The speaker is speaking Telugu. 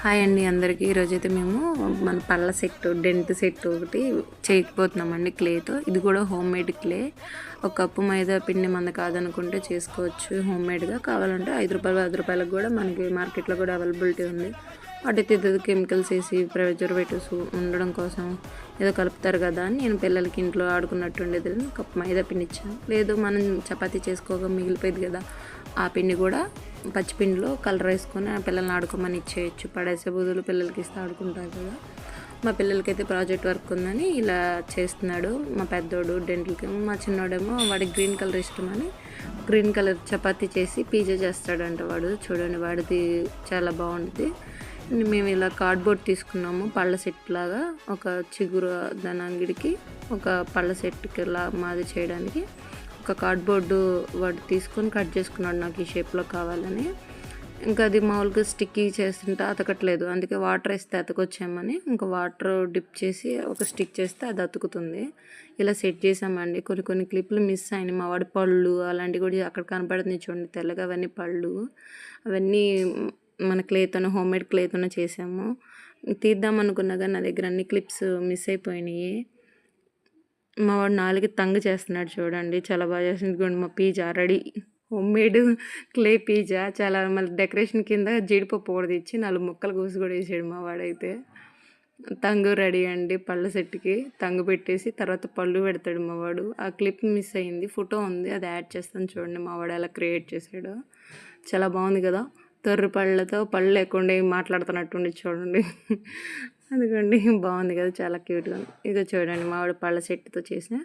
హాయ్ అండి అందరికీ. ఈరోజైతే మేము మన పళ్ళ సెట్ డెంట్ సెట్ ఒకటి చేయకపోతున్నామండి క్లేతో. ఇది కూడా హోమ్ మేడ్ క్లే. ఒక కప్పు మైదా పిండి మంద కాదనుకుంటే చేసుకోవచ్చు హోమ్ మేడ్గా. కావాలంటే ₹5 ₹10 కూడా మనకి మార్కెట్లో కూడా అవైలబిలిటీ ఉంది. వాటికి ఏదో కెమికల్స్ వేసి ప్రిజర్వేటివ్స్ ఉండడం కోసం ఏదో కలుపుతారు కదా అని నేను పిల్లలకి ఇంట్లో ఆడుకున్నట్టు ఉండేది కప్పు మైదా పిండి ఇచ్చాను. లేదు మనం చపాతీ చేసుకోగా మిగిలిపోయింది కదా, ఆ పిండి కూడా పచ్చిపిండిలో కలర్ వేసుకొని ఆ పిల్లల్ని ఆడుకోమని ఇచ్చేయచ్చు. పడేసే బదులు పిల్లలకి ఇస్తే ఆడుకుంటారు కదా. మా పిల్లలకైతే ప్రాజెక్ట్ వర్క్ ఉందని ఇలా చేస్తున్నాడు మా పెద్దోడు డెంటల్కి. మా చిన్నోడేమో వాడికి గ్రీన్ కలర్ ఇష్టమని గ్రీన్ కలర్ చపాతీ చేసి పిజ్జా చేస్తాడంట వాడు. చూడండి వాడిది చాలా బాగుంటుంది. మేము ఇలా కార్డ్బోర్డ్ తీసుకున్నాము పళ్ళ సెట్ లాగా, ఒక చిగురు దాని అంగిడికి ఒక పళ్ళ సెట్కి మాది చేయడానికి ఒక కార్డ్బోర్డు వాడు తీసుకొని కట్ చేసుకున్నాడు నాకు ఈ షేప్లో కావాలని. ఇంకా అది మామూలుగా స్టిక్కీ చేస్తుంటే అతకట్లేదు, అందుకే వాటర్ వేస్తే అతకొచ్చామని ఇంకా వాటర్ డిప్ చేసి ఒక స్టిక్ చేస్తే అది అతుకుతుంది. ఇలా సెట్ చేసామండి. కొన్ని క్లిప్లు మిస్ అయినాయి. మా వాడి పళ్ళు అలాంటివి కూడా అక్కడ కనపడుతుంది చూడండి తెల్లగా, అవన్నీ పళ్ళు. అవన్నీ మన క్లేతోనే హోమ్ మేడ్ క్లేతోనే చేసాము. తీద్దాం అనుకున్నా కానీ నా దగ్గర అన్ని క్లిప్స్ మిస్ అయిపోయినాయి. మా వాడు నాలుగు తంగ్ చేస్తున్నాడు చూడండి, చాలా బాగా చేస్తుంది. మా pizza ready, home made clay pizza. చాలా మళ్ళీ డెకరేషన్ కింద జీడిపప్పు కూడా తెచ్చి 4 ముక్కలు కోసి కూడా వేసాడు మా వాడైతే. తంగు రెడీ అండి. పళ్ళ సెట్కి తంగు పెట్టేసి తర్వాత పళ్ళు పెడతాడు మా వాడు. ఆ క్లిప్ మిస్ అయింది, ఫోటో ఉంది, అది యాడ్ చేస్తాను చూడండి మా వాడు ఎలా క్రియేట్ చేశాడో. చాలా బాగుంది కదా, తొర్రు పళ్ళతో పళ్ళు లేకుండా మాట్లాడుతున్నట్టుండి చూడండి. అందుకండి బాగుంది కదా, చాలా క్యూట్గా ఉంది. ఇదో చూడండి మా వాడు పళ్ళ సెట్తో చేసిన